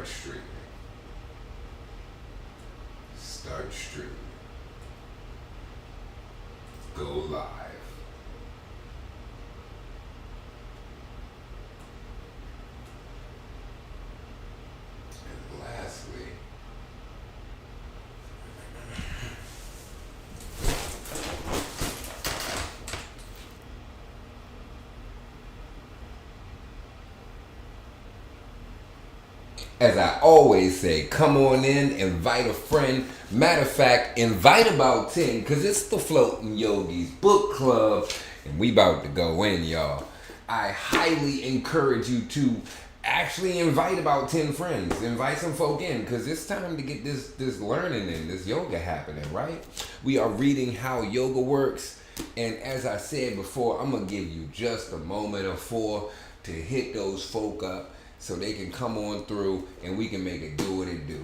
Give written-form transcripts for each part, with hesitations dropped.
start streaming. Start streaming. Go live. And lastly, as I always say, come on in, invite a friend. Matter of fact, invite about 10, because it's the Floating Yogis Book Club, and we about to go in, y'all. I highly encourage you to actually invite about 10 friends. Invite some folk in, because it's time to get this learning and this yoga happening, right? We are reading How Yoga Works, and as I said before, I'm going to give you just a moment or four to hit those folk up, so they can come on through and we can make it do what it do.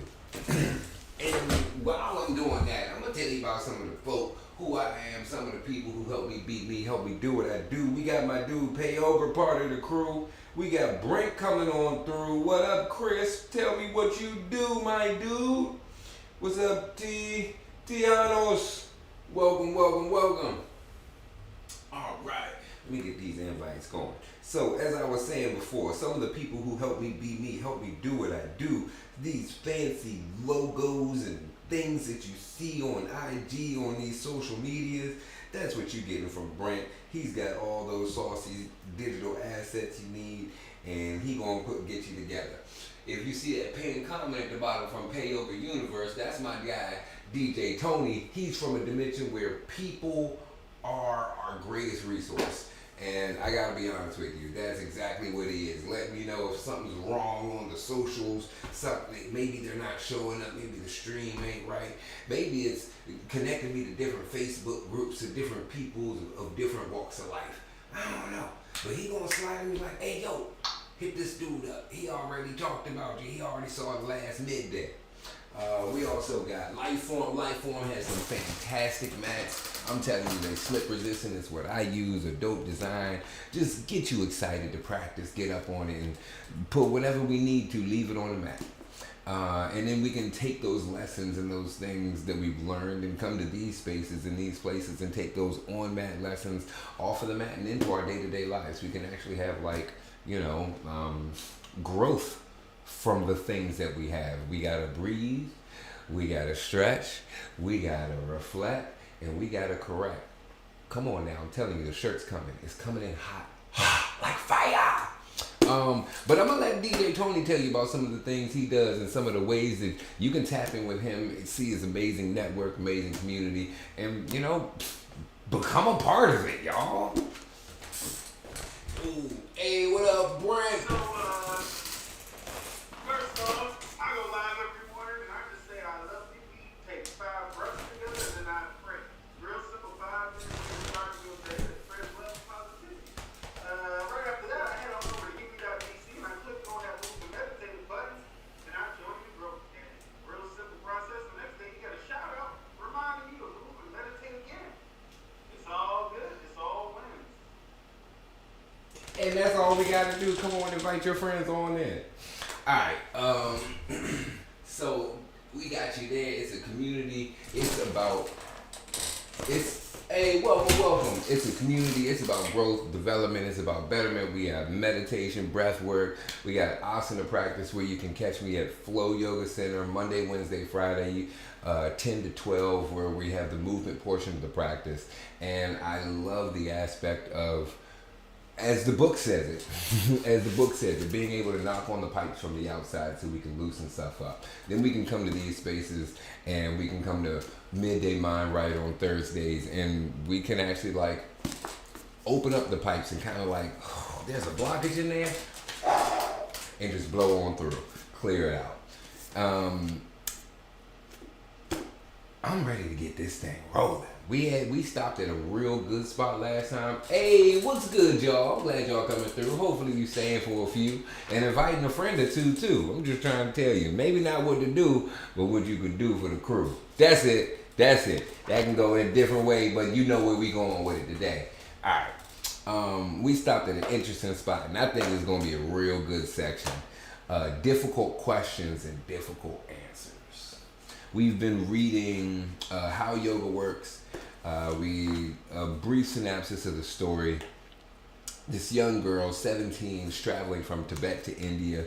And while I'm doing that, I'm going to tell you about some of the folk, who I am, some of the people who help me beat me, help me do what I do. We got my dude Payover, part of the crew. We got Brent coming on through. What up, Chris? Tell me what you do, my dude. What's up, Tianos? Welcome, welcome, welcome. All right, let me get these invites going. So, as I was saying before, some of the people who help me be me, help me do what I do, these fancy logos and things that you see on IG, on these social medias, that's what you're getting from Brent. He's got all those saucy digital assets you need, and he gonna get you together. If you see that pinned comment at the bottom from Payover Universe, that's my guy, DJ Tony. He's from a dimension where people are our greatest resource. And I gotta be honest with you, that's exactly what he is. Let me know if something's wrong on the socials, something, maybe they're not showing up, maybe the stream ain't right, maybe it's connecting me to different Facebook groups of different people of different walks of life. I don't know. But he gonna slide me like, hey yo, hit this dude up. He already talked about you, he already saw it last midday. We also got Lifeform. Lifeform has some fantastic mats. I'm telling you, they slip resistant. It's what I use, a dope design. Just get you excited to practice, get up on it, and put whatever we need to, leave it on the mat. And then we can take those lessons and those things that we've learned and come to these spaces and these places and take those on-mat lessons off of the mat and into our day-to-day lives. We can actually have growth from the things that we have. We gotta breathe, we gotta stretch, we gotta reflect, and we gotta correct. Come on now, I'm telling you, the shirt's coming. It's coming in hot, like fire. But I'm gonna let DJ Tony tell you about some of the things he does and some of the ways that you can tap in with him, see his amazing network, amazing community, and become a part of it, y'all. Ooh. Hey, what up, Brent? First off, I go live every morning and I just say I love you. We take 5 breaths together and then I pray. Real simple 5 minutes to start your day. Spread love and positivity. Right after that, I head on over to Yogi.dc and I click on that move to meditative button and I join the group. And real simple process. The next day you get a shout out reminding you to move and meditate again. It's all good. It's all wins. And that's all we gotta do. Come on, invite your friends on in. Alright, so we got you there. It's a community. Hey, welcome. It's a community. It's about growth, development. It's about betterment. We have meditation, breath work. We got asana practice where you can catch me at Flow Yoga Center Monday, Wednesday, Friday, 10 to 12, where we have the movement portion of the practice. And I love the aspect of, as the book says it, being able to knock on the pipes from the outside so we can loosen stuff up. Then we can come to these spaces and we can come to Midday Mind Right on Thursdays and we can actually open up the pipes and kind of there's a blockage in there and just blow on through, clear it out. I'm ready to get this thing rolling. We stopped at a real good spot last time. Hey, what's good, y'all? I'm glad y'all coming through. Hopefully you staying for a few and inviting a friend or two too. I'm just trying to tell you, maybe not what to do, but what you can do for the crew. That's it. That can go in a different way, but you know where we going with it today. All right. We stopped at an interesting spot, and I think it's gonna be a real good section. difficult questions and difficult answers. We've been reading How Yoga Works. A brief synopsis of the story. This young girl, 17, is traveling from Tibet to India,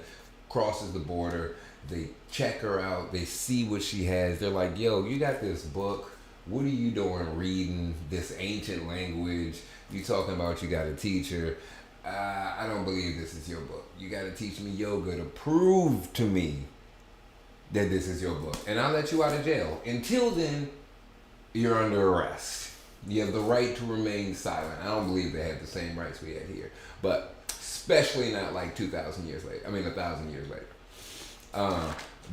crosses the border. They check her out. They see what she has. They're like, yo, you got this book. What are you doing reading this ancient language? You talking about you got a teacher. I don't believe this is your book. You got to teach me yoga to prove to me that this is your book. And I'll let you out of jail. Until then, you're under arrest. You have the right to remain silent. I don't believe they have the same rights we had here. But especially not like 2,000 years later. I mean, 1,000 years later.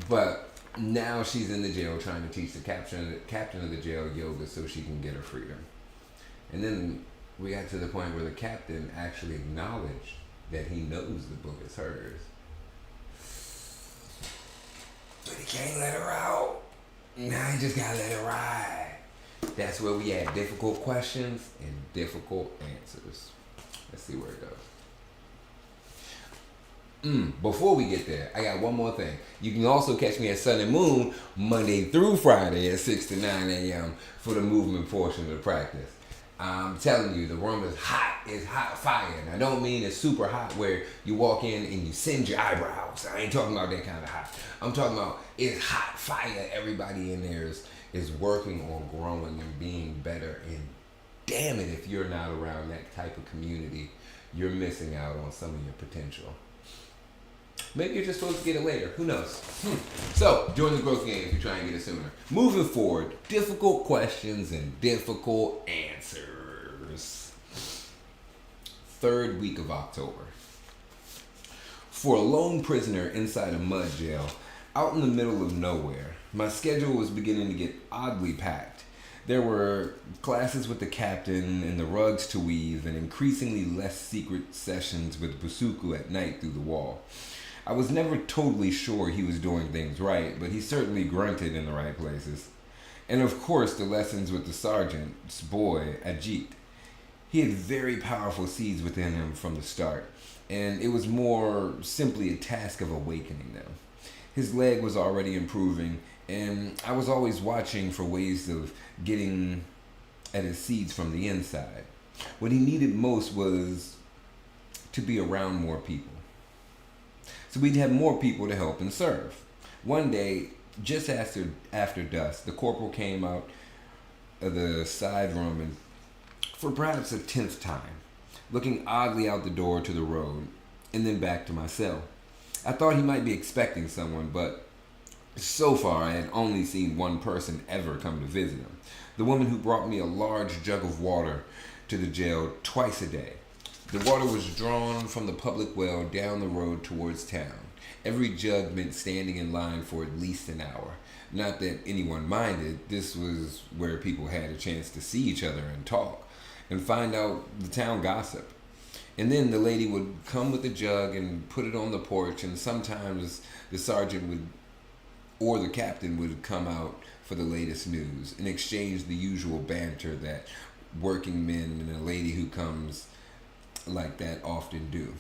But now she's in the jail trying to teach the captain of the jail yoga so she can get her freedom. And then we got to the point where the captain actually acknowledged that he knows the book is hers. But he can't let her out. Now he just gotta let her ride. That's where we had difficult questions and difficult answers. Let's see where it goes. Before we get there, I got one more thing. You can also catch me at Sun and Moon Monday through Friday at 6 to 9 a.m. for the movement portion of the practice. I'm telling you, the room is hot. It's hot fire. And I don't mean it's super hot where you walk in and you singe your eyebrows. I ain't talking about that kind of hot. I'm talking about it's hot fire. Everybody in there is working on growing and being better. And damn it, if you're not around that type of community, you're missing out on some of your potential. Maybe you're just supposed to get it later. Who knows? So, join the growth game if you try and get it sooner. Moving forward, difficult questions and difficult answers. Third week of October. For a lone prisoner inside a mud jail, out in the middle of nowhere, my schedule was beginning to get oddly packed. There were classes with the captain and the rugs to weave and increasingly less secret sessions with Busuku at night through the wall. I was never totally sure he was doing things right, but he certainly grunted in the right places. And of course, the lessons with the sergeant's boy, Ajit. He had very powerful seeds within him from the start, and it was more simply a task of awakening them. His leg was already improving, and I was always watching for ways of getting at his seeds from the inside. What he needed most was to be around more people. So we'd have more people to help and serve. One day, just after dusk, the corporal came out of the side room and, for perhaps the 10th time, looking oddly out the door to the road and then back to my cell. I thought he might be expecting someone, but so far I had only seen one person ever come to visit him. The woman who brought me a large jug of water to the jail twice a day. The water was drawn from the public well down the road towards town. Every jug meant standing in line for at least an hour. Not that anyone minded. This was where people had a chance to see each other and talk and find out the town gossip. And then the lady would come with the jug and put it on the porch, and sometimes the sergeant would, or the captain would come out for the latest news and exchange the usual banter that working men and a lady who comes like that often do.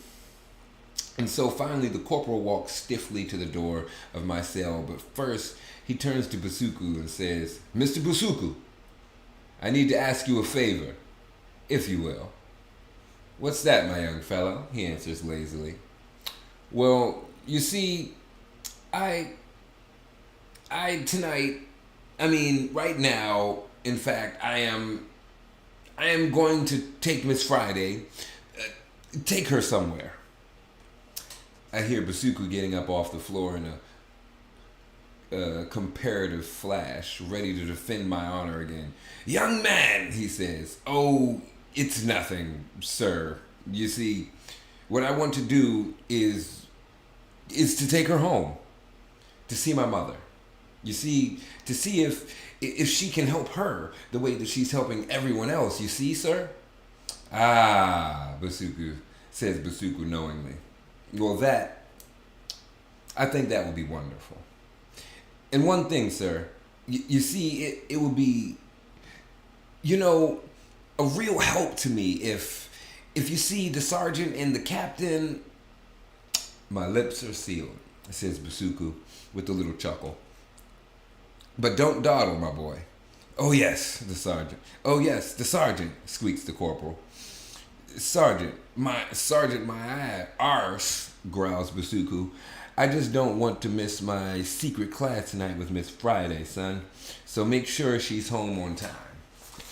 And so finally the corporal walks stiffly to the door of my cell, but first he turns to Busuku and says, "Mr. Busuku, I need to ask you a favor, if you will." "What's that, my young fellow?" he answers lazily. "Well, you see, right now, in fact, I am going to take Miss Friday, take her somewhere." I hear Busuku getting up off the floor in a comparative flash, ready to defend my honor again. "Young man," he says. "Oh, it's nothing, sir. You see, what I want to do is to take her home, to see my mother. You see, to see if she can help her the way that she's helping everyone else. You see, sir?" "Ah," says Busuku knowingly. "Well, I think that would be wonderful. And one thing, sir, you see, it would be, a real help to me if you see the sergeant and the captain My lips are sealed, says Basuku with a little chuckle. But don't dawdle, my boy. Oh yes, the sergeant. Oh yes, the sergeant, squeaks the corporal. Sergeant, my arse, growls Basuku. I just don't want to miss my secret class tonight with Miss Friday, son. So make sure she's home on time.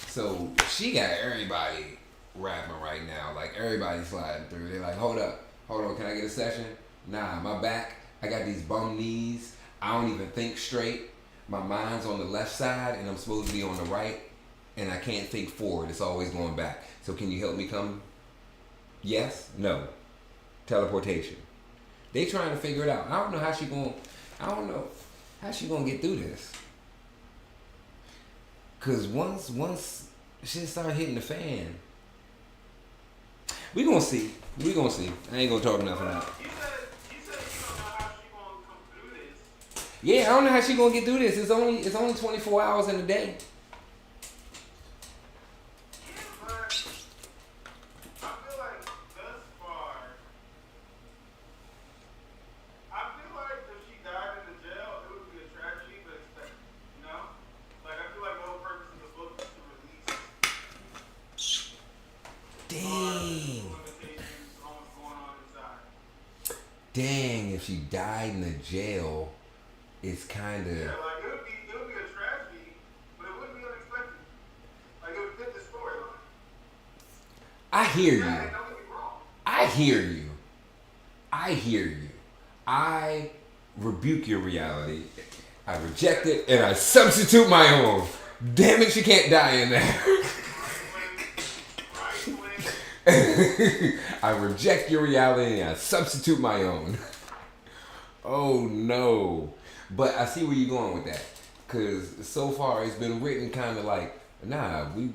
So she got everybody rapping right now. Like everybody's sliding through. They're like, hold on, can I get a session? Nah, my back, I got these bum knees. I don't even think straight. My mind's on the left side and I'm supposed to be on the right. And I can't think forward. It's always going back. So can you help me come? Yes? No. Teleportation. They trying to figure it out. I don't know how she gonna get through this. Cause once shit start hitting the fan, we gonna see. I ain't gonna talk enough of that. You said you don't know how she gonna come through this. Yeah, I don't know how she gonna get through this. It's only 24 hours in a day. Yeah, but I feel like thus far, I feel like if she died in the jail, it would be a tragedy, but expected. You know? Like, I feel like the whole purpose of the book is to release Dang. limitations on what's going on inside. Dang, if she died in the jail, it's kind of. Yeah, like, it would be a tragedy, but it wouldn't be unexpected. Like, it would fit the storyline. I hear you. Yeah, don't get me wrong. I hear you. I rebuke your reality. I reject it and I substitute my own. Damn it, she can't die in there. I reject your reality and I substitute my own. Oh no. But I see where you're going with that. Because so far it's been written kind of like, nah, we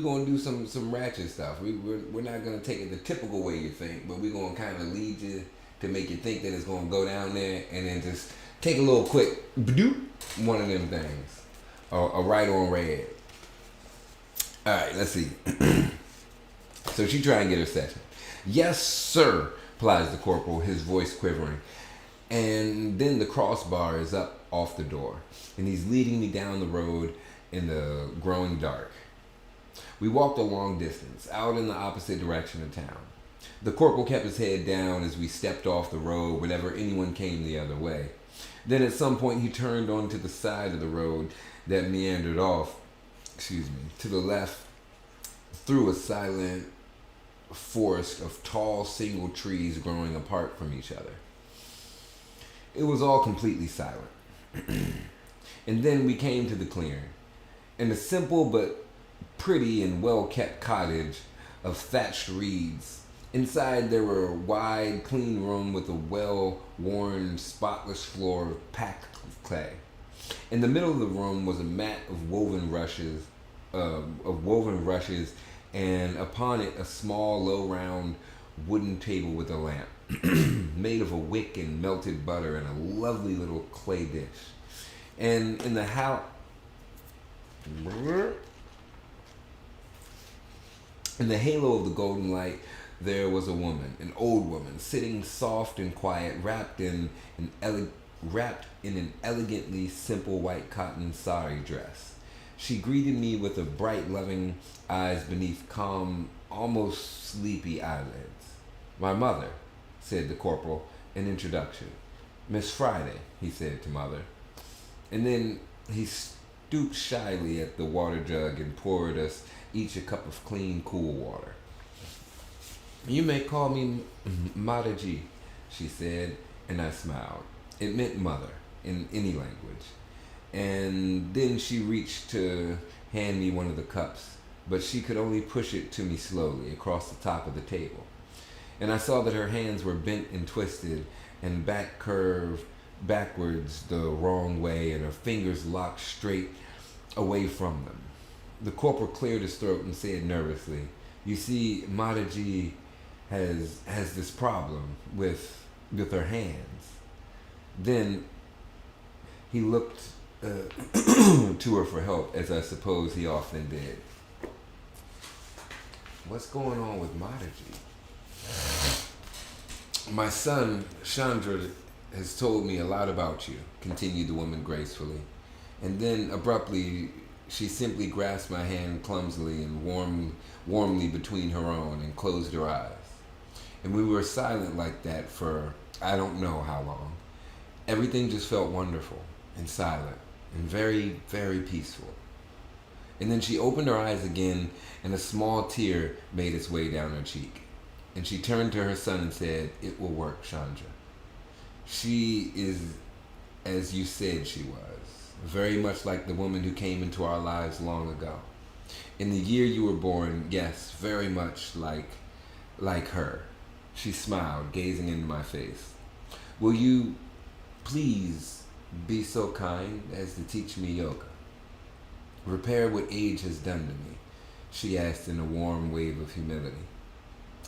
gonna do some ratchet stuff. We're not gonna take it the typical way you think, but we're gonna kind of lead you to make you think that it's gonna go down there, and then just take a little quick bloop, one of them things, a right on red. All right, let's see. So she try and get her session. Yes, sir, replies the corporal, his voice quivering. And then the crossbar is up off the door, and he's leading me down the road in the growing dark. We walked a long distance, out in the opposite direction of town. The corporal kept his head down as we stepped off the road whenever anyone came the other way. Then at some point he turned onto the side of the road that meandered off, to the left through a silent forest of tall single trees growing apart from each other. It was all completely silent. And then we came to the clearing. In a simple but pretty and well-kept cottage of thatched reeds. Inside there were a wide, clean room with a well-worn, spotless floor packed with clay. In the middle of the room was a mat of woven rushes, and upon it a small, low, round wooden table with a lamp, made of a wick and melted butter and a lovely little clay dish. And in the house. In the halo of the golden light, there was a woman, an old woman, sitting soft and quiet, wrapped in an elegantly simple white cotton sari dress. She greeted me with a bright, loving eyes beneath calm, almost sleepy eyelids. My mother, said the corporal, in introduction. Miss Friday, he said to mother. And then he stooped shyly at the water jug and poured us each a cup of clean, cool water. You may call me Mataji, she said, and I smiled. It meant mother in any language. And then she reached to hand me one of the cups, but she could only push it to me slowly across the top of the table. And I saw that her hands were bent and twisted and back curved backwards the wrong way, and her fingers locked straight away from them. The corporal cleared his throat and said nervously, you see, Mataji has this problem with her hands. Then he looked to her for help, as I suppose he often did. What's going on with Mataji? My son, Chandra, has told me a lot about you, continued the woman gracefully. And then, abruptly, she simply grasped my hand clumsily and warmly between her own and closed her eyes. And we were silent like that for I don't know how long. Everything just felt wonderful and silent and very, very peaceful. And then she opened her eyes again, and a small tear made its way down her cheek. And she turned to her son and said, "It will work, Chandra. She is as you said she was, very much like the woman who came into our lives long ago. In the year you were born, yes, very much like her." She smiled, gazing into my face. "Will you please be so kind as to teach me yoga? Repair what age has done to me," she asked in a warm wave of humility.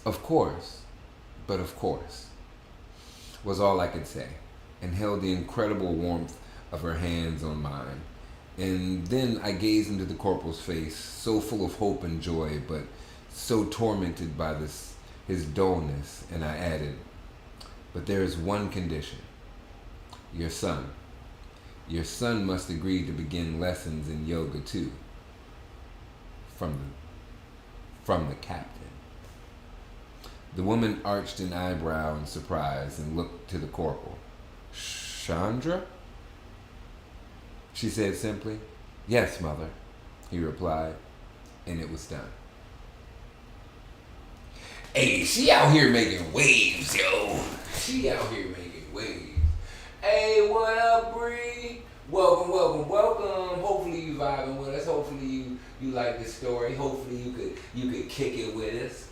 "Of course, but of course," was all I could say, and held the incredible warmth of her hands on mine. And then I gazed into the corporal's face, so full of hope and joy, but so tormented by his dullness, and I added, "But there is one condition. Your son. Your son must agree to begin lessons in yoga too. From the captain." The woman arched an eyebrow in surprise and looked to the corporal. "Chandra?" she said simply. "Yes, mother," he replied, and it was done. Hey, she out here making waves, yo. She out here making waves. Hey, what up, Bree? Welcome, welcome, welcome. Hopefully you vibing with us. Hopefully you like this story. Hopefully you could kick it with us.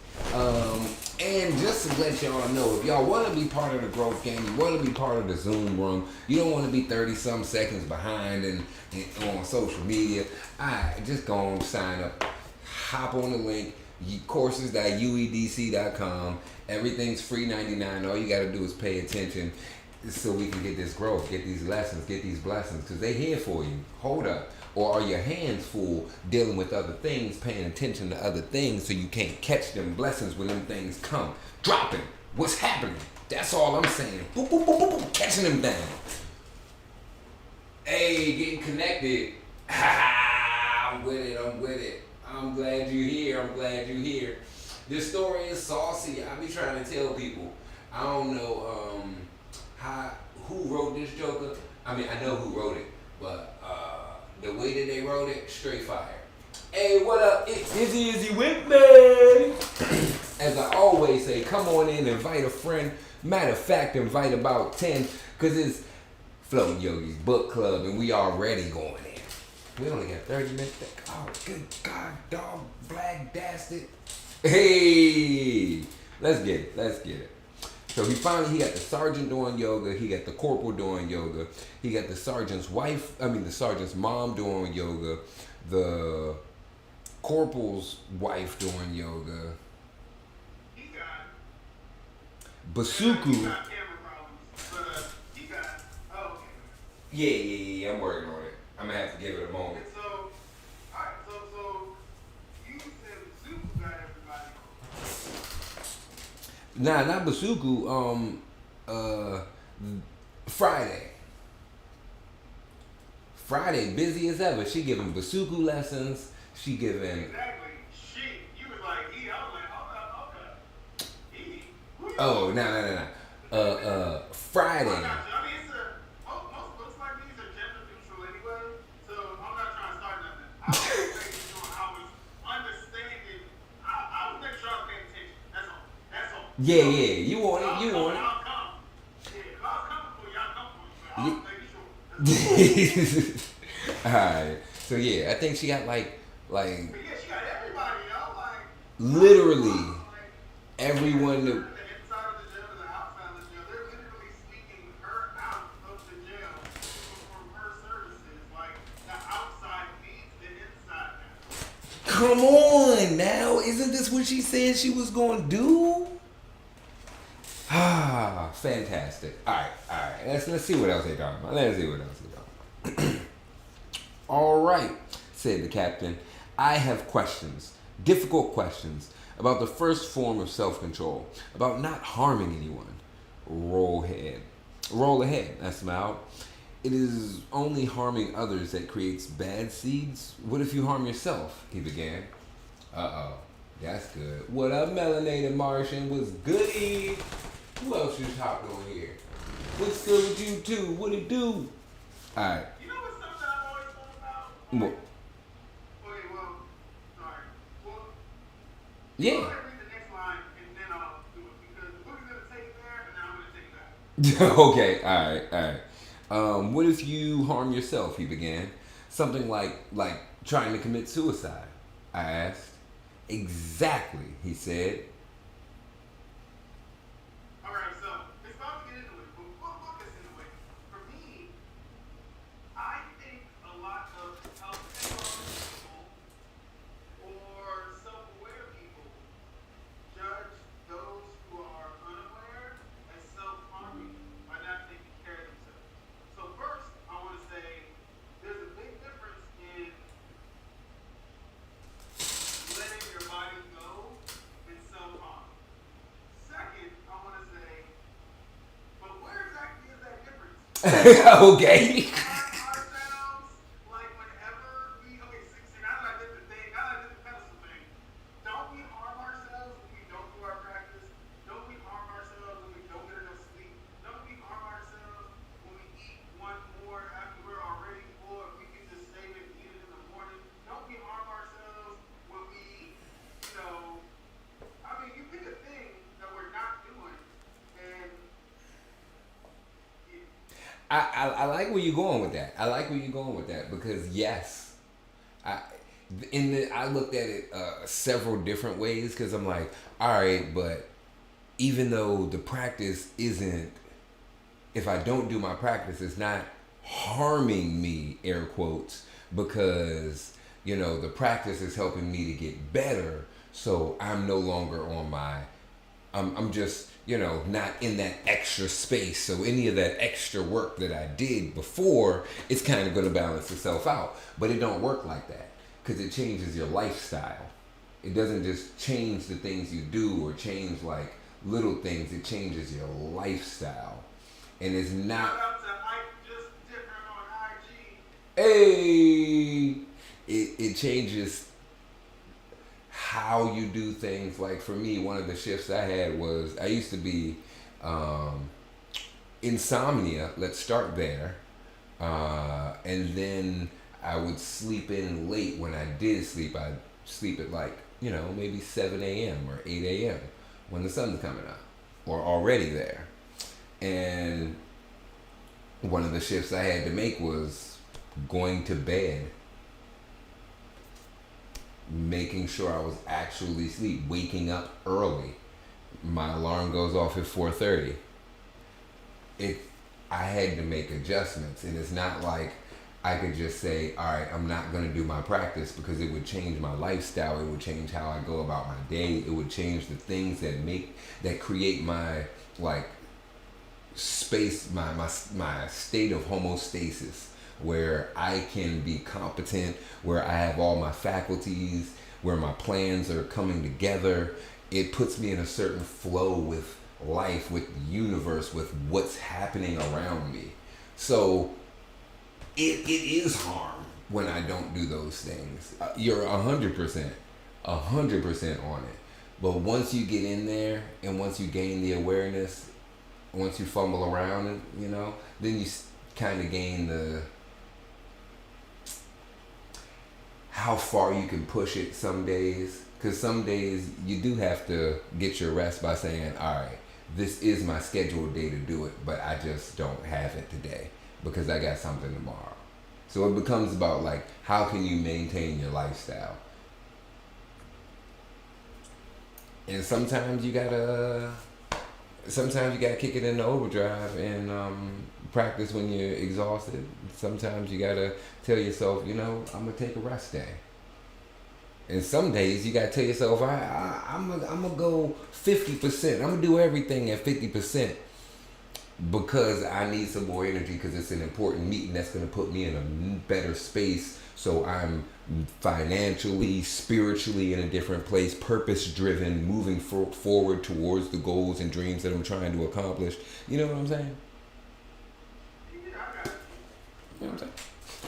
And just to let y'all know, if y'all want to be part of the growth game, you want to be part of the Zoom room, you don't want to be 30-some seconds behind and on social media, just go on, sign up, hop on the link, courses.uedc.com. Everything's free 99. All you got to do is pay attention so we can get this growth, get these lessons, get these blessings, because they here for you. Hold up. Or are your hands full dealing with other things, paying attention to other things so you can't catch them blessings when them things come? Dropping. What's happening? That's all I'm saying. Boop, boop, boop, boop, boop, catching them down. Hey, getting connected. I'm with it. I'm with it. I'm glad you're here. I'm glad you're here. This story is saucy. I be trying to tell people. I don't know who wrote this joker. I mean, I know who wrote it, but the way that they wrote it, straight fire. Hey, what up? It's Izzy with me. As I always say, come on in, invite a friend. Matter of fact, invite about 10, because it's Floating Yogi's book club, and we already going in. We only got 30 minutes. Oh, good God, dog, black dastard. Hey, let's get it. So he got the sergeant doing yoga. He got the corporal doing yoga. He got the sergeant's mom doing yoga. The corporal's wife doing yoga. He got Basuku. He got camera problems, but he got. Oh, okay. Yeah. I'm working on it. I'm gonna have to give it a moment. So, alright, so you said Zuko got everybody. Nah, not Basuku. Friday, busy as ever. She giving Basuku lessons. She giving. Exactly. You was like, I was like, okay. Oh, no. Friday. I mean, most books like these are gender neutral anyway, so I'm not trying to start nothing. I was making sure I was understanding. I was making sure I was paying attention. That's all. Yeah. You want it. I'll come. Yeah, if I was coming for you, I'll come for you. But I was making sure. Alright. So yeah, I think she got like But yeah, she got everybody, like literally everyone that. the inside of the jail to the outside of the jail. They're literally sneaking her out of the jail from her services. Like the outside needs the inside now. Come on now, isn't this what she said she was going to do? Ah, fantastic. All right. Let's see what else they talking about. All right, said the captain. I have questions, difficult questions, about the first form of self-control, about not harming anyone. roll ahead. Roll ahead, I smiled. It is only harming others that creates bad seeds. What if you harm yourself? He began. Uh oh. That's good. What up, melanated Martian? What's goody? Who else just hopped on here? What's good with you too? What it do? Alright. You know what's something I've always thought about? Well, Okay, well, sorry. Well, yeah. go ahead and read the next line, and then I'll do it, because the book is going to take it there, and then I'm going to take it back. Okay, alright. What if you harm yourself? He began. Something like trying to commit suicide. I asked. Exactly, he said. All right, so it's about to get into it, but we'll look this in a way. For me, I think a lot of self-empowered people or self-aware people judge those who are unaware as self-harming by not taking care of themselves. So first, I want to say there's a big difference in letting your body go and self-harm. Second, I want to say, but where exactly is that difference? Okay. Harm ourselves, like whenever we, okay, see, now that I did the thing, now that I did the pedestal thing, don't we harm ourselves when we don't do our practice? Don't we harm ourselves when we don't get enough sleep? Don't we harm ourselves when we eat one more after we're already full and we can just save it and eat it in the morning? Don't we harm ourselves when we, I mean, you pick a thing that we're not doing, and yeah. I like where you're going with that. I like where you're going with that because yes, I I looked at it several different ways because I'm like, all right, but even though the practice isn't, if I don't do my practice, it's not harming me, air quotes, because the practice is helping me to get better. So I'm no longer on my I'm just, not in that extra space. So any of that extra work that I did before, it's kind of going to balance itself out. But it don't work like that because it changes your lifestyle. It doesn't just change the things you do or change like little things. It changes your lifestyle. And it's not, Shout out to Ike Just Different on IG. hey, it changes how you do things. Like for me, one of the shifts I had was I used to be insomnia. Let's start there, and then I would sleep in late. When I did sleep, I'd sleep at like maybe 7 a.m. or 8 a.m. when the sun's coming up or already there. And one of the shifts I had to make was going to bed, making sure I was actually asleep, waking up early. My alarm goes off at 4:30. I had to make adjustments, and it's not like I could just say, all right, I'm not going to do my practice, because it would change my lifestyle. It would change how I go about my day. It would change the things that create my like space, my state of homeostasis, where I can be competent, where I have all my faculties, where my plans are coming together. It puts me in a certain flow with life, with the universe, with what's happening around me. So it is harm when I don't do those things. You're 100% on it. But once you get in there and once you gain the awareness, once you fumble around and then you kind of gain the how far you can push it some days. Because some days you do have to get your rest by saying, all right, this is my scheduled day to do it, but I just don't have it today because I got something tomorrow. So it becomes about like, how can you maintain your lifestyle? And sometimes you gotta kick it into overdrive and practice when you're exhausted. Sometimes you gotta tell yourself, I'm gonna take a rest day. And some days you gotta tell yourself, I'm gonna go 50%. I'm gonna do everything at 50% because I need some more energy, because it's an important meeting that's gonna put me in a better space. So I'm financially, spiritually in a different place, purpose driven, moving forward towards the goals and dreams that I'm trying to accomplish. You know what I'm saying? Yeah, I got you. You know what I'm saying?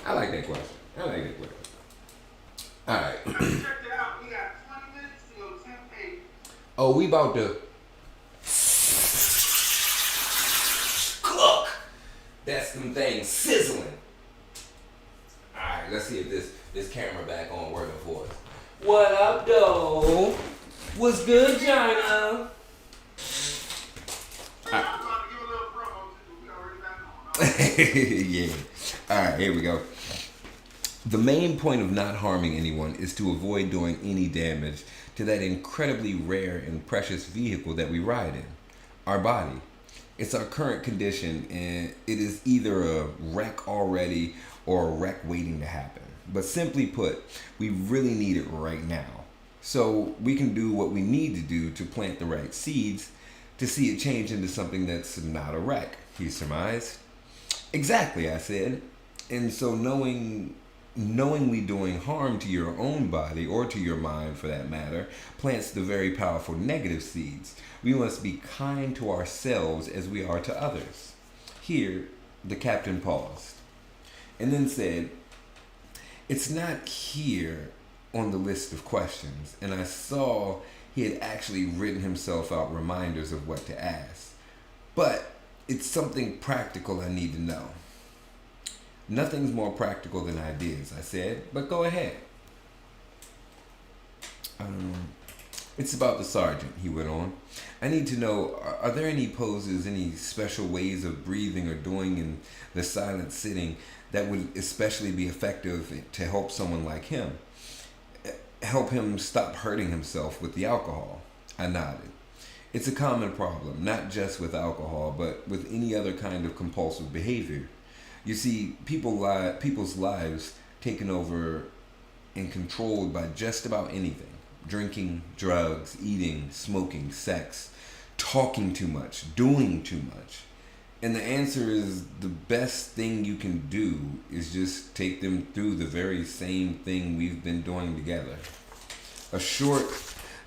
I like that question. I like that question. All right. I just checked it out. We got 20 minutes to go 10 pages. Oh, we about to cook. That's them things sizzling. All right, let's see if this camera back on working for us. What up, though? What's good, China? I'm about to give a little promo too. We already back on. Yeah. All right, here we go. The main point of not harming anyone is to avoid doing any damage to that incredibly rare and precious vehicle that we ride in, our body. It's our current condition, and it is either a wreck already or a wreck waiting to happen. But simply put, we really need it right now. So we can do what we need to do to plant the right seeds to see it change into something that's not a wreck, he surmised. Exactly, I said. And so knowingly doing harm to your own body, or to your mind for that matter, plants the very powerful negative seeds. We must be kind to ourselves as we are to others. Here, the captain paused and then said, "It's not here on the list of questions," and I saw he had actually written himself out reminders of what to ask. "But it's something practical I need to know." "Nothing's more practical than ideas," I said, "but go ahead." "It's about the sergeant," he went on. "I need to know, are there any poses, any special ways of breathing or doing in the silent sitting that would especially be effective to help someone like him? Help him stop hurting himself with the alcohol?" I nodded. "It's a common problem, not just with alcohol, but with any other kind of compulsive behavior. You see, people's lives taken over and controlled by just about anything. Drinking, drugs, eating, smoking, sex, talking too much, doing too much. And the answer is the best thing you can do is just take them through the very same thing we've been doing together. A short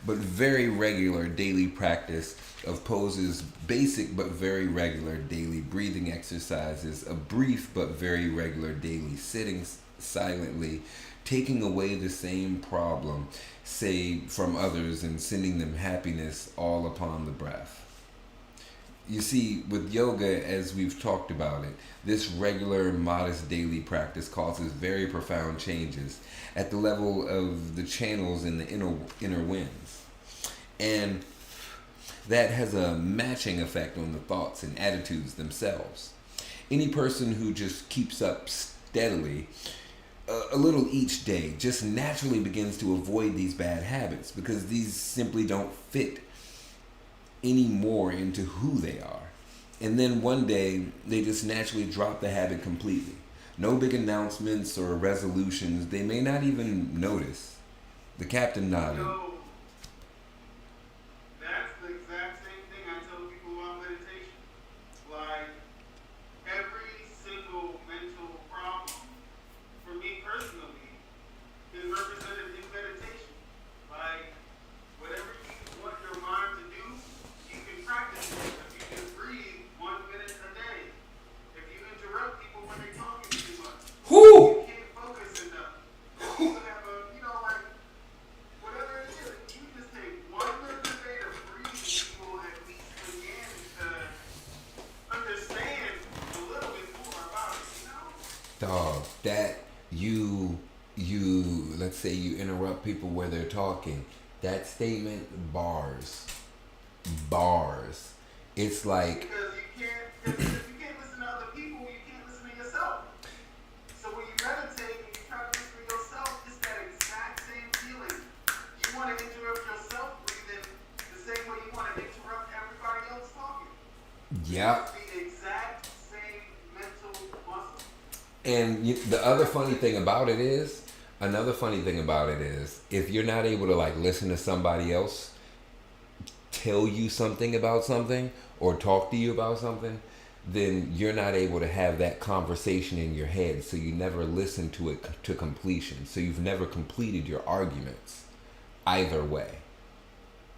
but very regular daily practice of poses, basic but very regular daily breathing exercises, a brief but very regular daily sitting silently, taking away the same problem, say, from others and sending them happiness all upon the breath. You see, with yoga, as we've talked about it, this regular, modest daily practice causes very profound changes at the level of the channels in the inner winds. And that has a matching effect on the thoughts and attitudes themselves. Any person who just keeps up steadily a little each day just naturally begins to avoid these bad habits because these simply don't fit any more into who they are. And then one day they just naturally drop the habit completely. No big announcements or resolutions. They may not even notice." The captain nodded. Yo, that's the exact same thing I tell people about meditation. Like, every single mental problem, for me personally, is represented in meditation. Like, whatever you want your mind to do, you can practice it. If you can breathe 1 minute a day, if you interrupt people when they're talking too much, Whoo! you can't focus enough. You have a, like, whatever it is, you just take 1 minute a day to breathe, you will at least begin to understand a little bit more about it, Dog, that you let's say you interrupt people where they're talking. That statement, bars. It's like, Because if you can't listen to other people, you can't listen to yourself. So when you meditate and you try to listen to yourself, it's that exact same feeling. You want to interrupt yourself breathing the same way you want to interrupt everybody else talking. yeah. It's the exact same mental muscle. And the other funny thing about it is, if you're not able to like listen to somebody else tell you something about something or talk to you about something, then you're not able to have that conversation in your head. So you never listen to it to completion. So you've never completed your arguments either way.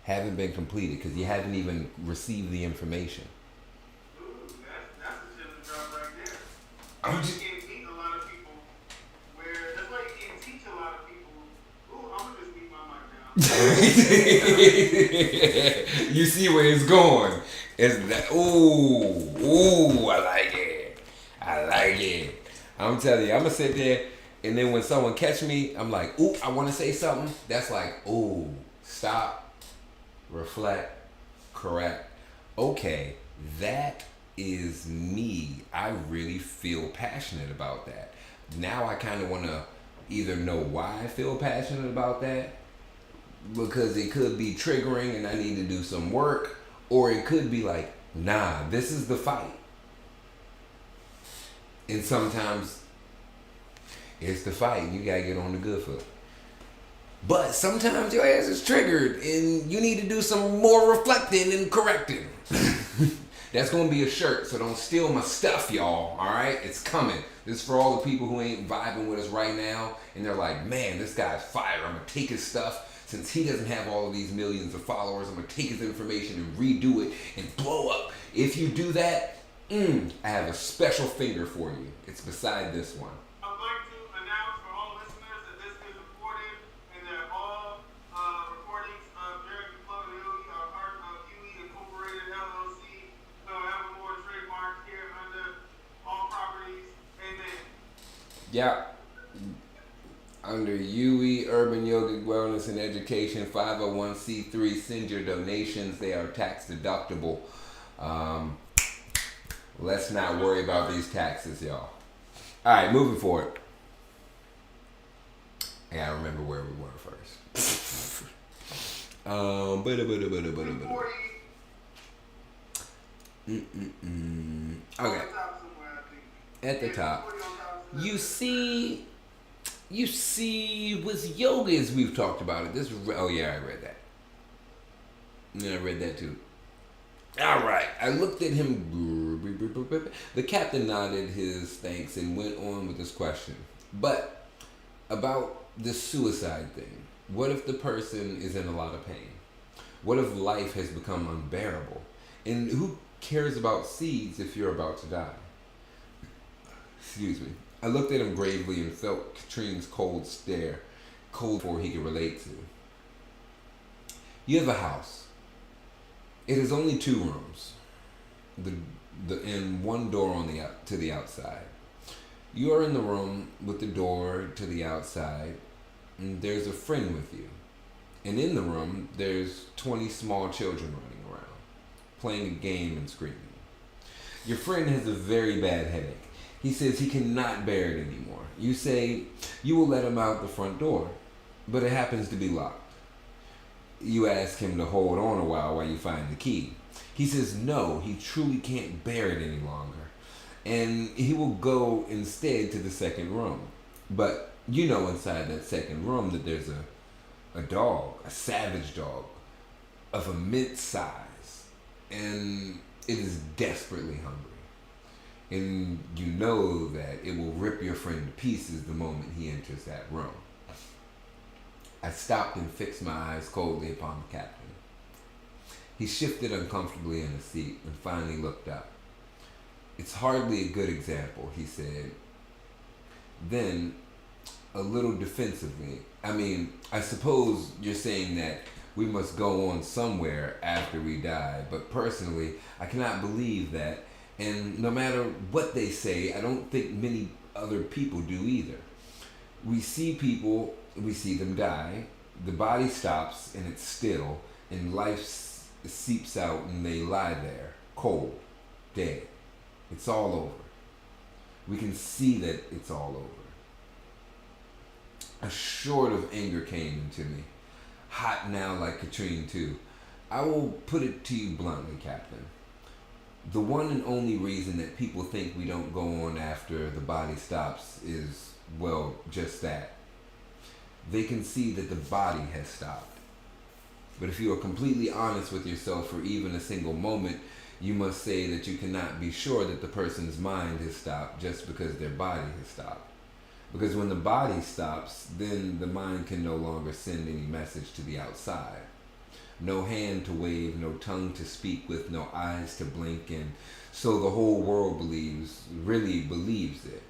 Haven't been completed because you haven't even received the information. Ooh, that's a chilling job right there. I'm You just, can't meet a lot of people where that's why you can't teach a lot of people. Ooh, I'm gonna just mute my mic now. you see where it's going. It's that, ooh, I like it. I like it. I'm telling you, I'm gonna sit there and then when someone catch me, I'm like, ooh, I wanna say something. That's like, ooh, stop, reflect, correct. Okay, that is me. I really feel passionate about that. Now I kind of want to either know why I feel passionate about that because it could be triggering and I need to do some work, or it could be like, nah, this is the fight. And sometimes it's the fight and you gotta get on the good foot. But sometimes your ass is triggered and you need to do some more reflecting and correcting. That's gonna be a shirt, so don't steal my stuff, y'all. Alright? It's coming. This is for all the people who ain't vibing with us right now and they're like, man, this guy's fire. I'm gonna take his stuff. Since he doesn't have all of these millions of followers, I'm gonna take his information and redo it and blow up. If you do that, I have a special finger for you. It's beside this one. I'd like to announce for all listeners that this is recorded and that all recordings of Jarrick and Yogi are part of Yogi Incorporated LLC. So I have more trademarks here under all properties. Amen. Yeah. Under UE, Urban Yogic Wellness and Education, 501c3, send your donations. They are tax deductible. Let's not worry about these taxes, y'all. All right, moving forward. I gotta remember where we were first. Okay. At the top. You see, with yogas, we've talked about it. Oh yeah, I read that. Yeah, I read that too. All right, I looked at him. The captain nodded his thanks and went on with his question. But about the suicide thing, what if the person is in a lot of pain? What if life has become unbearable? And who cares about seeds if you're about to die? Excuse me. I looked at him gravely and felt Katrine's cold stare, cold before he could relate to. You have a house. It has only 2 rooms, and one door on to the outside. You are in the room with the door to the outside, and there's a friend with you. And in the room, there's 20 small children running around, playing a game and screaming. Your friend has a very bad headache. He says he cannot bear it anymore. You say you will let him out the front door, but it happens to be locked. You ask him to hold on a while you find the key. He says no, he truly can't bear it any longer. And he will go instead to the second room. But you know inside that second room that there's a dog, a savage dog of immense size. And it is desperately hungry. And you know that it will rip your friend to pieces the moment he enters that room. I stopped and fixed my eyes coldly upon the captain. He shifted uncomfortably in his seat and finally looked up. It's hardly a good example, he said. Then, a little defensively, I suppose you're saying that we must go on somewhere after we die, but personally, I cannot believe that. And no matter what they say, I don't think many other people do either. We see them die, the body stops and it's still, and life seeps out and they lie there, cold, dead. It's all over. We can see that it's all over. A short of anger came into me, hot now like Katrine too. I will put it to you bluntly, Captain. The one and only reason that people think we don't go on after the body stops is, well, just that. They can see that the body has stopped. But if you are completely honest with yourself for even a single moment, you must say that you cannot be sure that the person's mind has stopped just because their body has stopped. Because when the body stops, then the mind can no longer send any message to the outside. No hand to wave, no tongue to speak with, no eyes to blink, and so the whole world really believes it,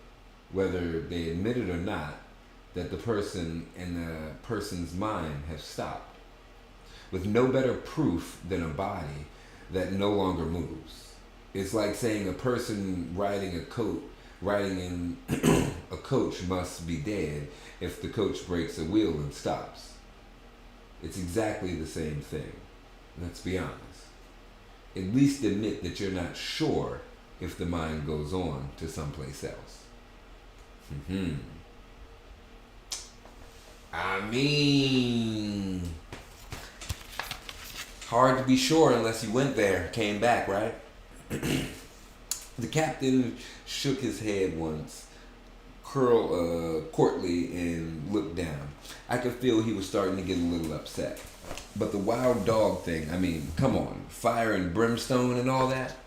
whether they admit it or not, that the person and the person's mind have stopped, with no better proof than a body that no longer moves. It's like saying a person riding in a coach must be dead if the coach breaks a wheel and stops. It's exactly the same thing. Let's be honest. At least admit that you're not sure if the mind goes on to someplace else. I mean, hard to be sure unless you went there, came back, right? The captain shook his head once, courtly, and looked down. I could feel he was starting to get a little upset. But the wild dog thing, I mean, come on, fire and brimstone and all that?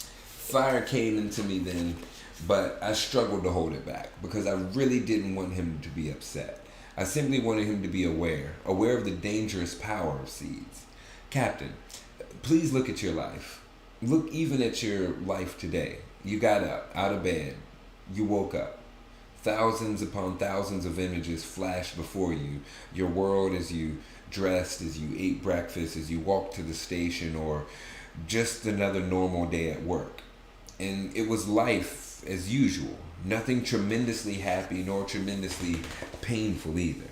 Fire came into me then, but I struggled to hold it back because I really didn't want him to be upset. I simply wanted him to be aware of the dangerous power of seeds. Captain, please look at your life. Look even at your life today. You got up, out of bed. You woke up. Thousands upon thousands of images flashed before you. Your world as you dressed, as you ate breakfast, as you walked to the station, or just another normal day at work. And it was life as usual. Nothing tremendously happy nor tremendously painful either.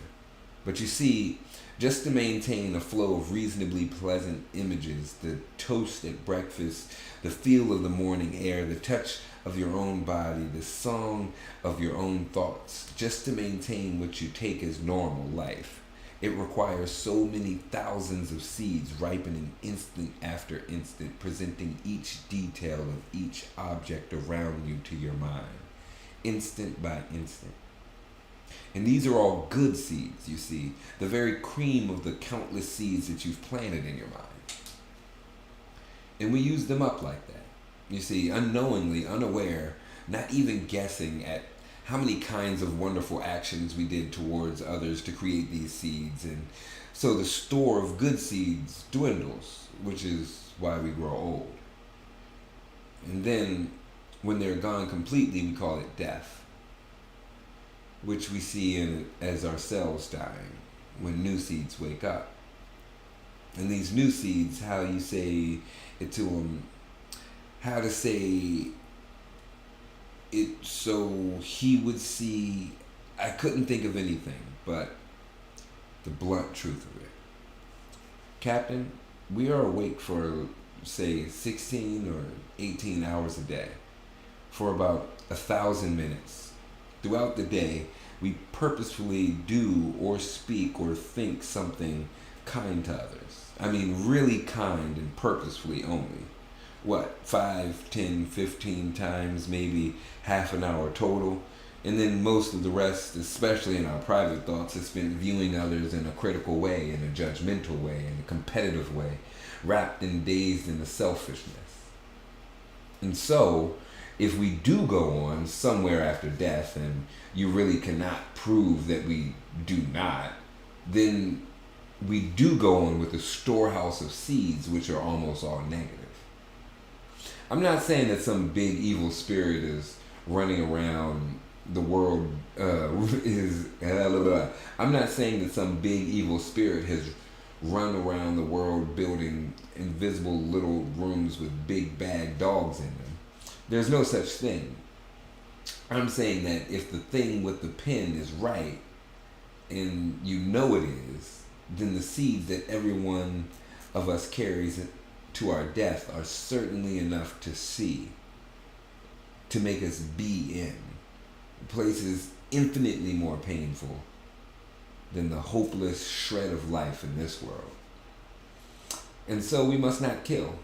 But you see, just to maintain a flow of reasonably pleasant images, the toast at breakfast, the feel of the morning air, the touch of your own body, the song of your own thoughts, just to maintain what you take as normal life, it requires so many thousands of seeds ripening instant after instant, presenting each detail of each object around you to your mind, instant by instant. And these are all good seeds, you see, the very cream of the countless seeds that you've planted in your mind. And we use them up like that. You see, unknowingly, unaware, not even guessing at how many kinds of wonderful actions we did towards others to create these seeds. And so the store of good seeds dwindles, which is why we grow old. And then, when they're gone completely, we call it death, which we see as our cells dying when new seeds wake up. And these new seeds, how you say it to them, how to say it so he would see, I couldn't think of anything but the blunt truth of it. Captain, we are awake for, say, 16 or 18 hours a day for about 1,000 minutes. Throughout the day, we purposefully do or speak or think something kind to others. I mean, really kind and purposefully only. 5, 10, 15 times, maybe half an hour total. And then most of the rest, especially in our private thoughts, is spent viewing others in a critical way, in a judgmental way, in a competitive way, wrapped and dazed in the selfishness. And so, if we do go on somewhere after death, and you really cannot prove that we do not, then we do go on with a storehouse of seeds which are almost all negative. I'm not saying that some big evil spirit is running around the world, I'm not saying that some big evil spirit has run around the world building invisible little rooms with big bad dogs in them. There's no such thing. I'm saying that if the thing with the pen is right, and you know it is, then the seeds that every one of us carries to our death are certainly enough to see, to make us be in places infinitely more painful than the hopeless shred of life in this world. And so we must not kill.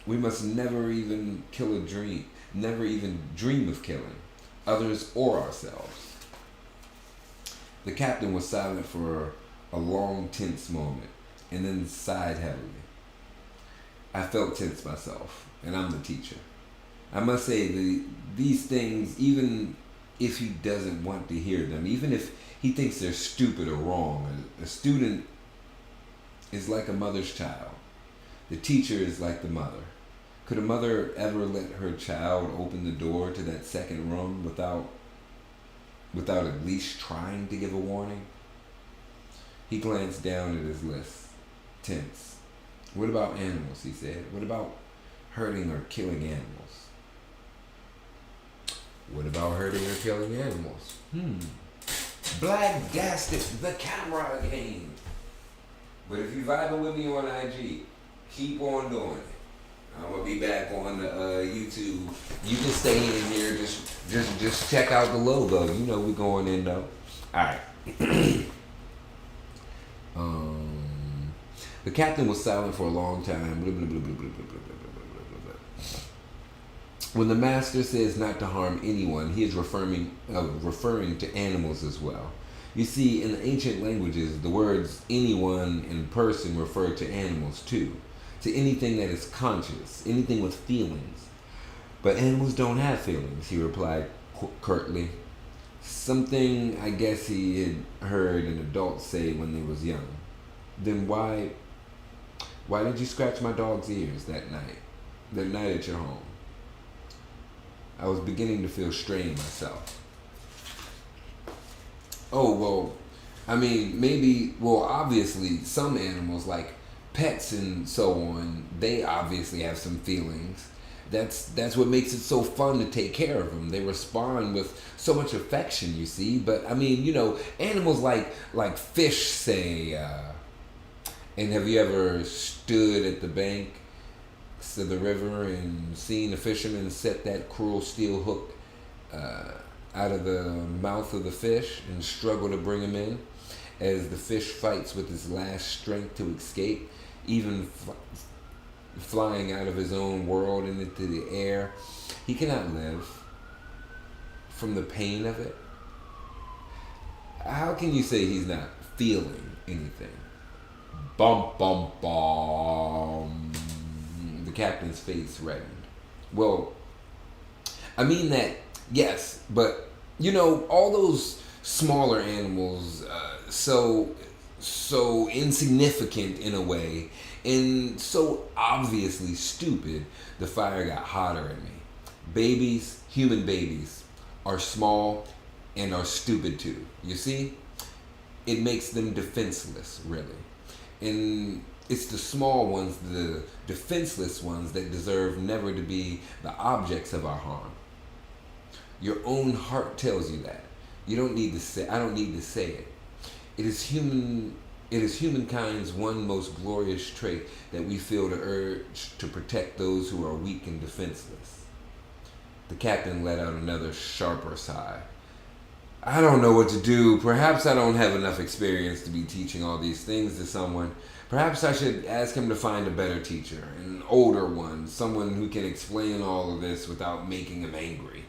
We must never even kill a dream, never even dream of killing others or ourselves. The captain was silent for a long, tense moment. and then sighed heavily. I felt tense myself, and I'm the teacher. I must say, these things, even if he doesn't want to hear them, even if he thinks they're stupid or wrong, a student is like a mother's child. The teacher is like the mother. Could a mother ever let her child open the door to that second room without at least trying to give a warning? He glanced down at his list, tense. What about animals, he said. What about hurting or killing animals? What about hurting or killing animals? Black dasted the camera again. But if you vibing with me on IG, keep on doing it. I'm gonna be back on the YouTube. You can stay in here. Just check out the logo. You know we going in though. All right. The captain was silent for a long time. Blah, blah, blah, blah, blah, blah, blah, blah, blah, blah. When the master says not to harm anyone, he is referring to animals as well. You see, in the ancient languages, the words anyone and person refer to animals too, to anything that is conscious, anything with feelings. But animals don't have feelings, he replied curtly. Something I guess he had heard an adult say when they was young. Then why did you scratch my dog's ears that night at your home? I was beginning to feel strained myself. Oh, well, I mean, obviously some animals like pets and so on, they obviously have some feelings. That's what makes it so fun to take care of them. They respond with so much affection, you see. But I mean, animals like fish, say. And have you ever stood at the bank of the river and seen a fisherman set that cruel steel hook out of the mouth of the fish and struggle to bring him in, as the fish fights with his last strength to escape, even flying out of his own world and into the air? He cannot live from the pain of it. How can you say he's not feeling anything? Bum, bum, bum. The captain's face reddened. Well, I mean that, yes, but all those smaller animals, so insignificant in a way, and so obviously stupid, the fire got hotter in me. Human babies, are small and are stupid too. You see? It makes them defenseless, really. And it's the small ones, the defenseless ones, that deserve never to be the objects of our harm. Your own heart tells you that. I don't need to say it. It is humankind's one most glorious trait that we feel the urge to protect those who are weak and defenseless. The captain let out another sharper sigh. I don't know what to do. Perhaps I don't have enough experience to be teaching all these things to someone. Perhaps I should ask him to find a better teacher, an older one, someone who can explain all of this without making him angry.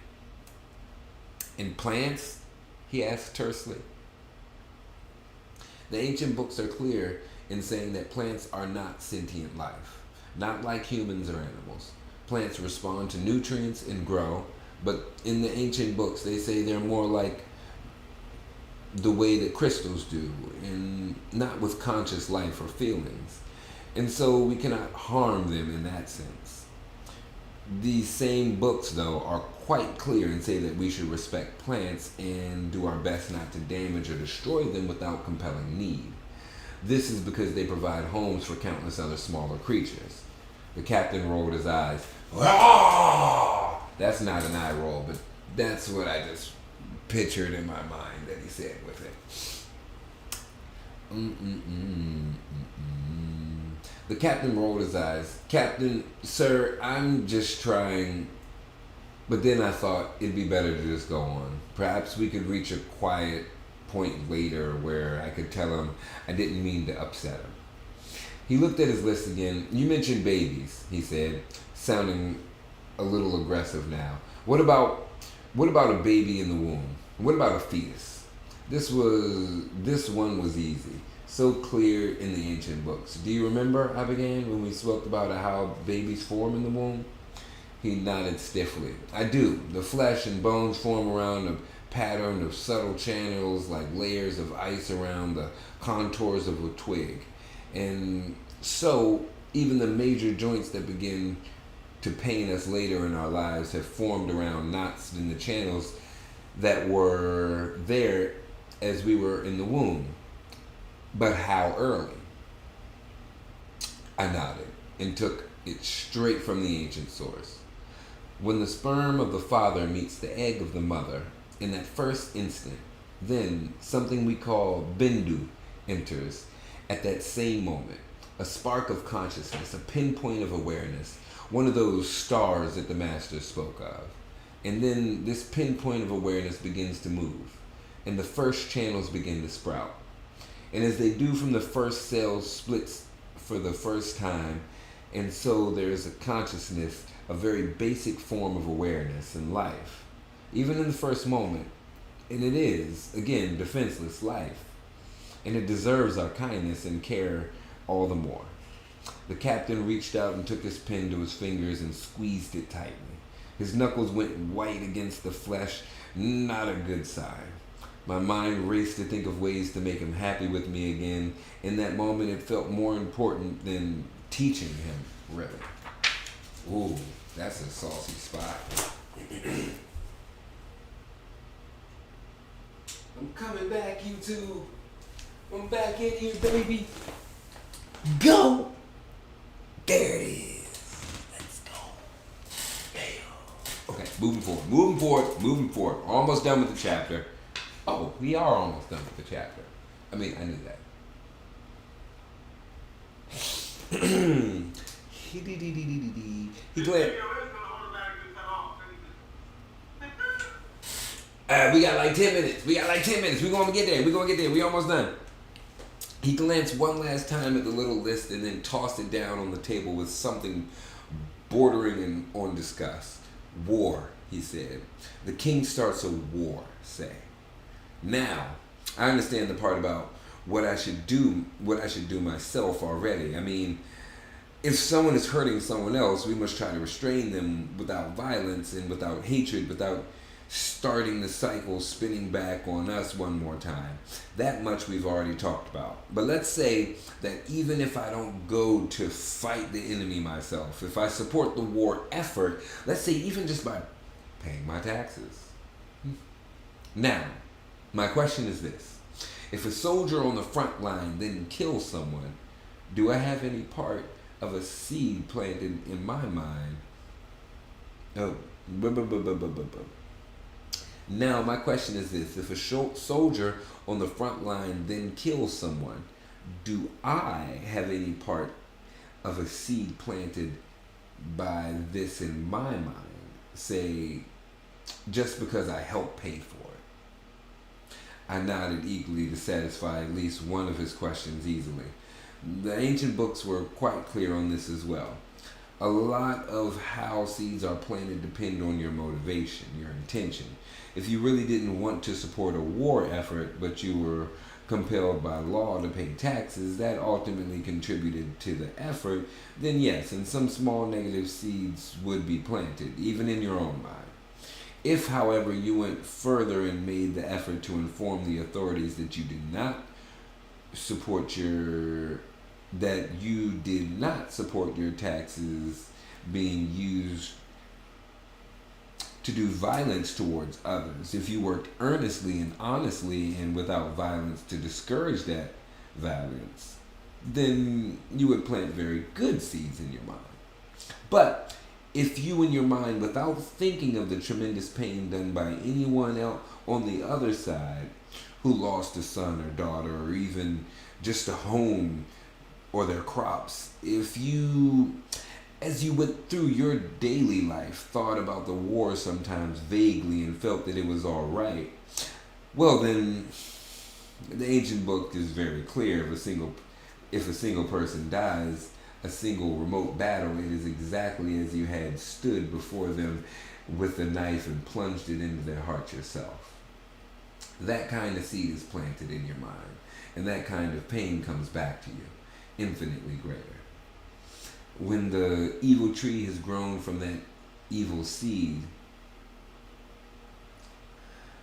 And plants? He asked tersely. The ancient books are clear in saying that plants are not sentient life, not like humans or animals. Plants respond to nutrients and grow, but in the ancient books they say they're more like the way that crystals do, and not with conscious life or feelings. And so we cannot harm them in that sense. These same books, though, are quite clear and say that we should respect plants and do our best not to damage or destroy them without compelling need. This is because they provide homes for countless other smaller creatures. The captain rolled his eyes. "Ah!" That's not an eye roll, but that's what I just pictured in my mind that he said with it. The captain rolled his eyes. "Captain, sir, I'm just trying." But then I thought it'd be better to just go on. Perhaps we could reach a quiet point later where I could tell him I didn't mean to upset him. He looked at his list again. "You mentioned babies," he said, sounding a little aggressive now. What about a baby in the womb? What about a fetus?" This one was easy. So clear in the ancient books. Do you remember I began when we spoke about how babies form in the womb? He nodded stiffly. I do. The flesh and bones form around a pattern of subtle channels like layers of ice around the contours of a twig. And so, even the major joints that begin to pain us later in our lives have formed around knots in the channels that were there as we were in the womb. But how early? I nodded and took it straight from the ancient source. When the sperm of the father meets the egg of the mother, in that first instant, then something we call bindu enters at that same moment. A spark of consciousness, a pinpoint of awareness, one of those stars that the master spoke of. And then this pinpoint of awareness begins to move, and the first channels begin to sprout. And as they do from the first cell splits for the first time, and so there's a consciousness, a very basic form of awareness in life, even in the first moment. And it is, again, defenseless life. And it deserves our kindness and care all the more. The captain reached out and took his pen to his fingers and squeezed it tightly. His knuckles went white against the flesh, not a good sign. My mind raced to think of ways to make him happy with me again. In that moment, it felt more important than teaching him, really. Ooh, that's a saucy spot. I'm coming back, you two. I'm back in here, baby. Go! There it is. Let's go. Damn. Okay, moving forward. Almost done with the chapter. Oh, we are almost done with the chapter. I mean, I knew that. He glared. We got like 10 minutes. We're going to get there. We almost done. He glanced one last time at the little list and then tossed it down on the table with something bordering on disgust. War, he said. The king starts a war, say. Now, I understand the part about what I should do myself already. I mean, if someone is hurting someone else, we must try to restrain them without violence and without hatred, without starting the cycle spinning back on us one more time. That much we've already talked about. But let's say that even if I don't go to fight the enemy myself, if I support the war effort, let's say even just by paying my taxes. Now, my question is this. If a soldier on the front line then kills someone, do I have any part of a seed planted in my mind? Oh, Now, my question is this. If a soldier on the front line then kills someone, do I have any part of a seed planted by this in my mind? Say, just because I helped pay for it. I nodded eagerly to satisfy at least one of his questions easily. The ancient books were quite clear on this as well. A lot of how seeds are planted depend on your motivation, your intention. If you really didn't want to support a war effort, but you were compelled by law to pay taxes, that ultimately contributed to the effort, then yes, and some small negative seeds would be planted, even in your own mind. If, however, you went further and made the effort to inform the authorities that you did not support your taxes being used to do violence towards others, if you worked earnestly and honestly and without violence to discourage that violence, then you would plant very good seeds in your mind. But if you in your mind, without thinking of the tremendous pain done by anyone else on the other side who lost a son or daughter or even just a home or their crops, if you, as you went through your daily life, thought about the war sometimes vaguely and felt that it was all right, well then, the ancient book is very clear. If a single person dies, a single remote battle, it is exactly as you had stood before them with a knife and plunged it into their heart yourself. That kind of seed is planted in your mind. And that kind of pain comes back to you, infinitely greater. When the evil tree has grown from that evil seed,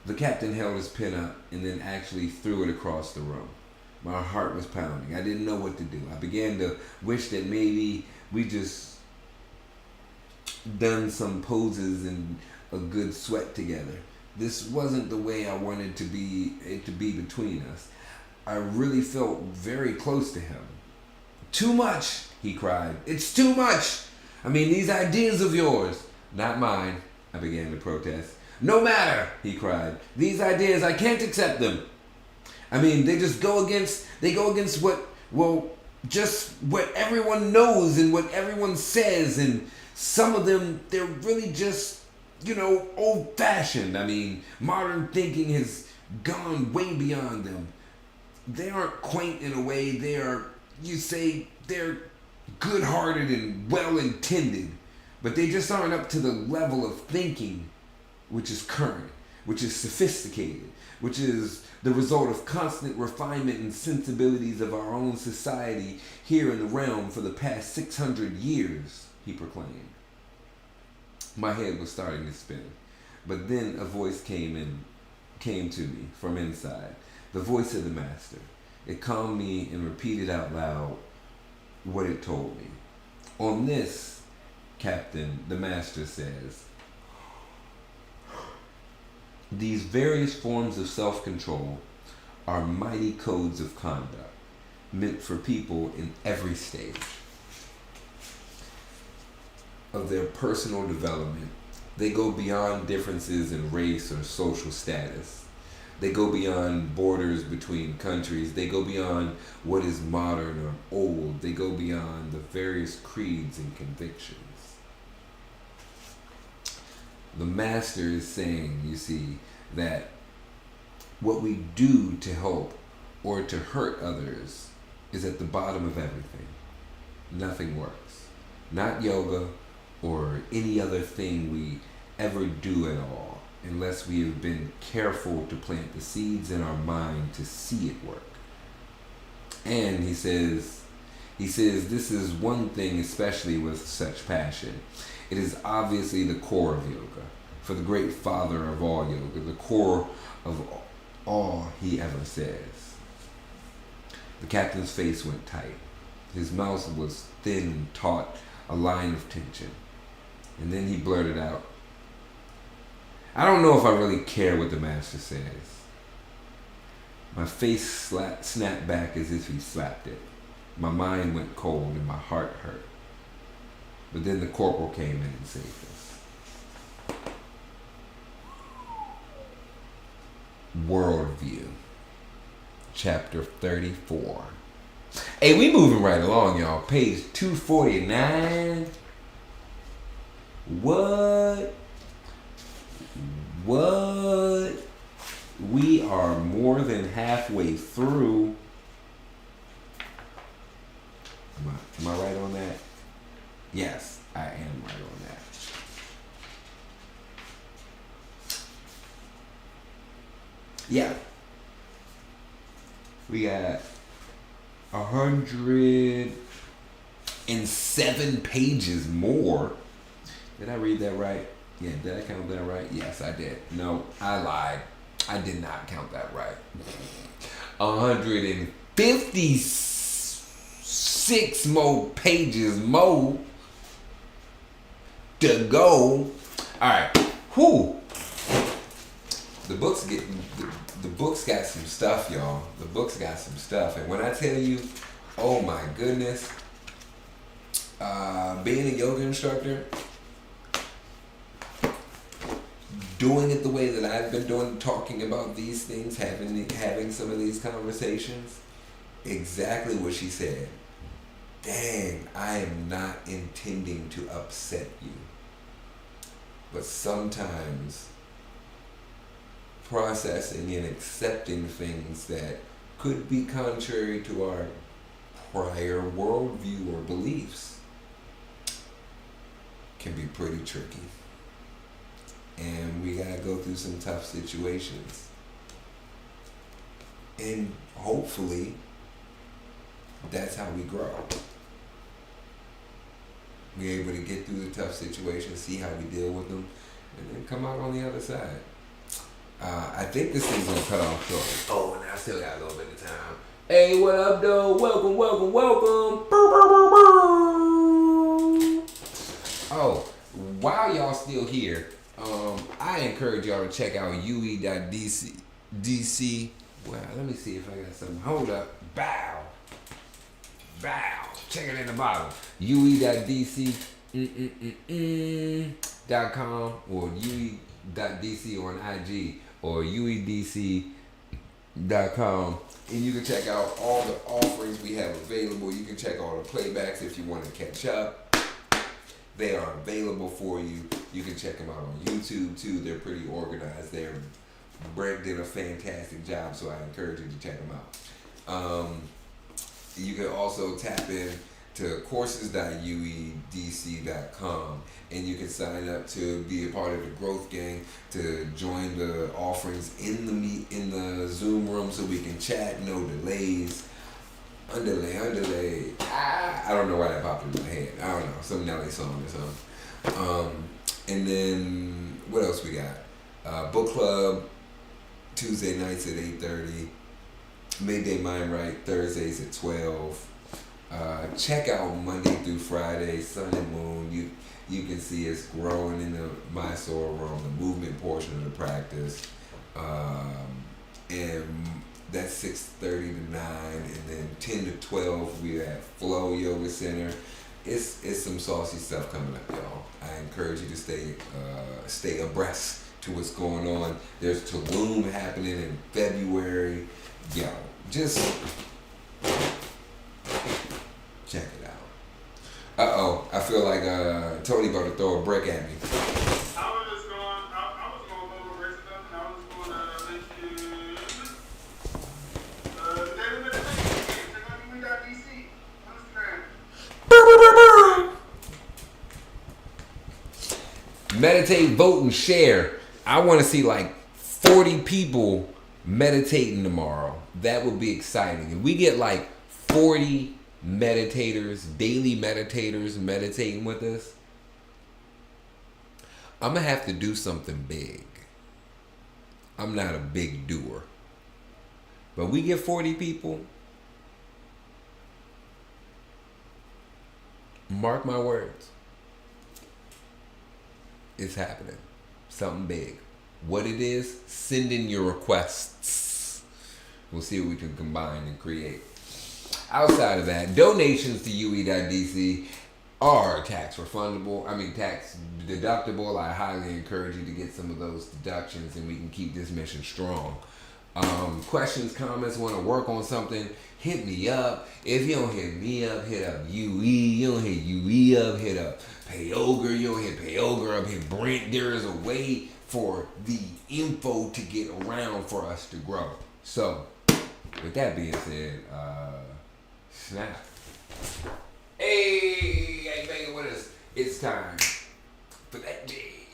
the captain held his pen up and then actually threw it across the room. My heart was pounding. I didn't know what to do. I began to wish that maybe we just done some poses and a good sweat together. This wasn't the way I wanted it to be between us. I really felt very close to him. Too much, he cried. It's too much. I mean, these ideas of yours, not mine, I began to protest. No matter, he cried. These ideas, I can't accept them. I mean, they go against just what everyone knows and what everyone says, and some of them, they're really just, old-fashioned. I mean, modern thinking has gone way beyond them. They aren't quaint in a way. They're good-hearted and well-intended, but they just aren't up to the level of thinking which is current, which is sophisticated, which is the result of constant refinement and sensibilities of our own society here in the realm for the past 600 years, he proclaimed. My head was starting to spin, but then a voice came to me from inside, the voice of the master. It calmed me and repeated out loud what it told me. On this, Captain, the master says, these various forms of self-control are mighty codes of conduct meant for people in every stage of their personal development. They go beyond differences in race or social status. They go beyond borders between countries. They go beyond what is modern or old. They go beyond the various creeds and convictions. The master is saying, you see, that what we do to help or to hurt others is at the bottom of everything. Nothing works. Not yoga or any other thing we ever do at all, unless we have been careful to plant the seeds in our mind to see it work. And he says this is one thing especially with such passion. It is obviously the core of yoga, for the great father of all yoga, the core of all he ever says. The captain's face went tight. His mouth was thin and taut, a line of tension. And then he blurted out, I don't know if I really care what the master says. My face snapped back as if he slapped it. My mind went cold and my heart hurt. But then the corporal came in and saved us. Worldview, chapter 34. Hey, we moving right along, y'all. Page 249. What? We are more than halfway through. Am I right on that? Yes, I am right on that. Yeah. We got 107 pages more. Did I read that right? Yeah, did I count that right? Yes, I did. No, I lied. I did not count that right. 156 more pages more to go. All right. Whew. The books got some stuff, y'all. The books got some stuff. And when I tell you, oh my goodness, being a yoga instructor, doing it the way that I've been doing, talking about these things, having some of these conversations, exactly what she said. Dang, I am not intending to upset you. But sometimes processing and accepting things that could be contrary to our prior worldview or beliefs can be pretty tricky. And we gotta go through some tough situations. And hopefully, that's how we grow. We're able to get through the tough situations, see how we deal with them, and then come out on the other side. I think this thing's gonna cut off short. Oh, and I still got a little bit of time. Hey, what up, though? Welcome, welcome, welcome. Oh, while y'all still here, I encourage y'all to check out ue.dc. Well, let me see if I got something. Hold up. Bow. Check it in the bottom. ue.dc.com or ue.dc on IG or uedc.com, and you can check out all the offerings we have available. You can check all the playbacks if you want to catch up. They are available for you. You can check them out on YouTube too. They're pretty organized. Brent did a fantastic job, so I encourage you to check them out. You can also tap in to courses.uedc.com, and you can sign up to be a part of the growth gang, to join the offerings in the Zoom room so we can chat, no delays. Underlay. I don't know why that popped in my head. I don't know, some Nelly song or something. And then what else we got? Book club Tuesday nights at 8:30. Midday Mind Right Thursdays at 12. Check out Monday through Friday, Sun and Moon. You can see us growing in the My Soul Room, the movement portion of the practice. And that's 6:30 to 9, and then 10 to 12 we're at Flow Yoga Center. It's some saucy stuff coming up, y'all. I encourage you to stay abreast to what's going on. There's Tulum happening in February. Yo, just check it out. I feel like Tony about to throw a brick at me. I was going to go over stuff, and I was going to mention the daily meditation game. Check out ue.dc on Instagram. Meditate, vote, and share. I want to see like 40 people meditating tomorrow. That would be exciting. If we get like 40 meditators, daily meditators meditating with us, I'm going to have to do something big. I'm not a big doer. But we get 40 people, mark my words, it's happening. Something big. What it is, send in your requests. We'll see what we can combine and create. Outside of that, donations to ue.dc are tax deductible. I highly encourage you to get some of those deductions, and we can keep this mission strong. Questions, comments, want to work on something, hit me up. If you don't hit me up, hit up UE. You don't hit UE up, hit up Payoga. You don't hit Payoga up, hit Brent. There is a way for the info to get around for us to grow. So, with that being said, snap. Hey, baby, what is? It's time for that day.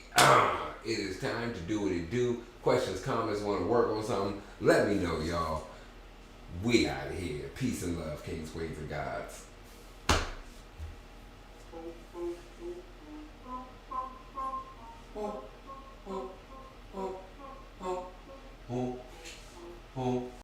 It is time to do what it do. Questions, comments, want to work on something, let me know, y'all. We out of here. Peace and love, Kings, Queens, and Gods.